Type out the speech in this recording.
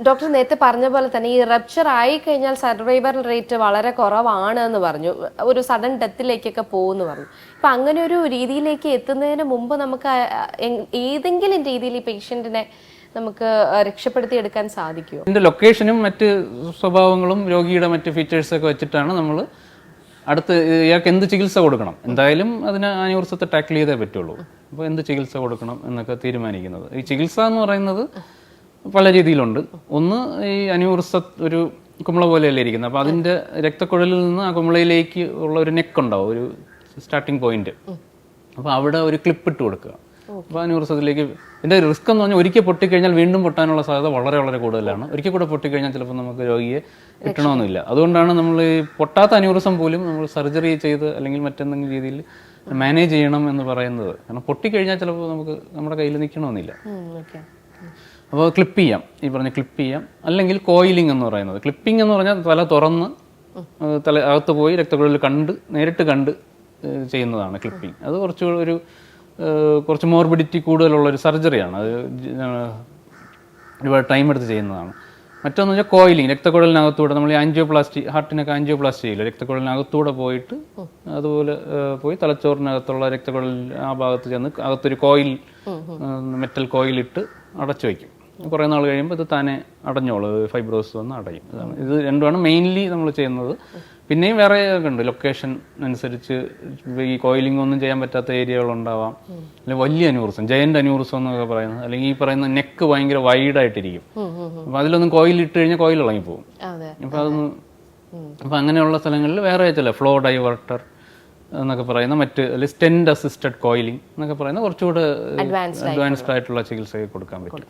Doctor നേരത്തെ പറഞ്ഞ പോലെ തന്നെ ഈ റപ്ചർ ആയി കഴിഞ്ഞാൽ സർവൈവൽ റേറ്റ് വളരെ കുറവാണ് എന്ന് പറഞ്ഞു, ഒരു സഡൻ ഡെത്തിലേക്കൊക്കെ പോകുമെന്ന് പറഞ്ഞു. ഇപ്പൊ അങ്ങനെ ഒരു രീതിയിലേക്ക് എത്തുന്നതിന് മുമ്പ് നമുക്ക് ഏതെങ്കിലും രീതിയിൽ ഈ പേഷ്യന്റിനെ നമുക്ക് രക്ഷപ്പെടുത്തി എടുക്കാൻ സാധിക്കുമോ? ഇതിന്റെ ലൊക്കേഷനും മറ്റ് സ്വഭാവങ്ങളും രോഗിയുടെ മറ്റ് ഫീച്ചേഴ്സൊക്കെ വെച്ചിട്ടാണ് നമ്മൾ അടുത്ത് ഇയാൾക്ക് എന്ത് ചികിത്സ കൊടുക്കണം, എന്തായാലും അതിന് അന്യൂറിസത്തെ ടാക്കിൾ ചെയ്തേ പറ്റുള്ളൂ. അപ്പോൾ എന്ത് ചികിത്സ കൊടുക്കണം എന്നൊക്കെ തീരുമാനിക്കുന്നത്. ഈ ചികിത്സ എന്ന് പറയുന്നത് പല രീതിയിലുണ്ട്. ഒന്ന്, ഈ അന്യൂറിസ ഒരു കുമിള പോലെയല്ലേ ഇരിക്കുന്നത്, അപ്പോൾ അതിൻ്റെ രക്തക്കുഴലിൽ നിന്ന് ആ കുമിളയിലേക്ക് ഉള്ള ഒരു നെക്ക് ഉണ്ടാവും, ഒരു സ്റ്റാർട്ടിങ് പോയിന്റ്. അപ്പോൾ അവിടെ ഒരു ക്ലിപ്പ് ഇട്ട് കൊടുക്കുക. അപ്പോൾ അന്യൂറിസത്തിലേക്ക് ഇതിൻ്റെ റിസ്ക് എന്ന് പറഞ്ഞാൽ ഒരിക്കൽ പൊട്ടിക്കഴിഞ്ഞാൽ വീണ്ടും പൊട്ടാനുള്ള സാധ്യത വളരെ വളരെ കൂടുതലാണ്. ഒരിക്കൽ കൂടെ പൊട്ടിക്കഴിഞ്ഞാൽ ചിലപ്പോൾ നമുക്ക് രോഗിയെ കിട്ടണമെന്നില്ല. അതുകൊണ്ടാണ് നമ്മൾ ഈ പൊട്ടാത്ത അന്യൂറിസം പോലും നമ്മൾ സർജറി ചെയ്ത് അല്ലെങ്കിൽ മറ്റെന്തെങ്കിലും രീതിയിൽ മാനേജ് ചെയ്യണം എന്ന് പറയുന്നത്. കാരണം പൊട്ടിക്കഴിഞ്ഞാൽ ചിലപ്പോൾ നമുക്ക് നമ്മുടെ കയ്യിൽ നിൽക്കണമെന്നില്ല. അപ്പോൾ ക്ലിപ്പ് ചെയ്യാം, ഈ പറഞ്ഞ ക്ലിപ്പ് ചെയ്യാം. അല്ലെങ്കിൽ കോയിലിംഗ് എന്ന് പറയുന്നത്, ക്ലിപ്പിംഗ് എന്ന് പറഞ്ഞാൽ തല തുറന്ന് അകത്ത് പോയി രക്തക്കുഴലിൽ നേരിട്ട് കണ്ട് ചെയ്യുന്നതാണ് ക്ലിപ്പിംഗ്. അത് കുറച്ച് മോർബിഡിറ്റി കൂടുതലുള്ള ഒരു സർജറിയാണ്. അത് ഒരുപാട് ടൈം എടുത്ത് ചെയ്യുന്നതാണ്. മറ്റൊന്ന് വെച്ചാൽ കോയിലിംഗ്, രക്തക്കുഴലിനകത്തൂടെ നമ്മൾ ഈ ആൻജിയോപ്ലാസ്റ്റി, ഹാർട്ടിനൊക്കെ ആൻജിയോപ്ലാസ്റ്റി ചെയ്യില്ല, രക്തക്കുഴലിനകത്തൂടെ പോയിട്ട് അതുപോലെ പോയി തലച്ചോറിനകത്തുള്ള രക്തക്കുഴൽ ആ ഭാഗത്ത് ചെന്ന് അകത്തൊരു കോയിൽ, മെറ്റൽ കോയിലിട്ട് അടച്ചു വയ്ക്കും. കുറേ നാൾ കഴിയുമ്പോൾ ഇത് താനെ അടഞ്ഞോളൂ, ഫൈബ്രോസ് വന്ന് അടയും. ഇത് രണ്ടുമാണ് മെയിൻലി നമ്മൾ ചെയ്യുന്നത്. പിന്നെയും വേറെ ഉണ്ട്, ലൊക്കേഷൻ അനുസരിച്ച് ഈ കോയിലിംഗ് ഒന്നും ചെയ്യാൻ പറ്റാത്ത ഏരിയകളുണ്ടാവാം, അല്ലെങ്കിൽ വലിയ അന്യൂറിസം, ജയന്റ് അന്യൂറിസം എന്നൊക്കെ പറയുന്നത്, അല്ലെങ്കിൽ ഈ പറയുന്ന നെക്ക് ഭയങ്കര വൈഡായിട്ടിരിക്കും. അപ്പം അതിലൊന്നും കോയിൽ ഇട്ട് കഴിഞ്ഞാൽ കോയിൽ ഇളകി പോകും. അപ്പം അങ്ങനെയുള്ള സ്ഥലങ്ങളിൽ വേറെ ചില ഫ്ലോ ഡൈവർട്ടർ എന്നൊക്കെ പറയുന്ന അല്ലെങ്കിൽ സ്റ്റെൻഡ് അസിസ്റ്റഡ് കോയിലിംഗ് എന്നൊക്കെ പറയുന്ന കുറച്ചുകൂടെ അഡ്വാൻസ്ഡ് ആയിട്ടുള്ള ചികിത്സ കൊടുക്കാൻ പറ്റും.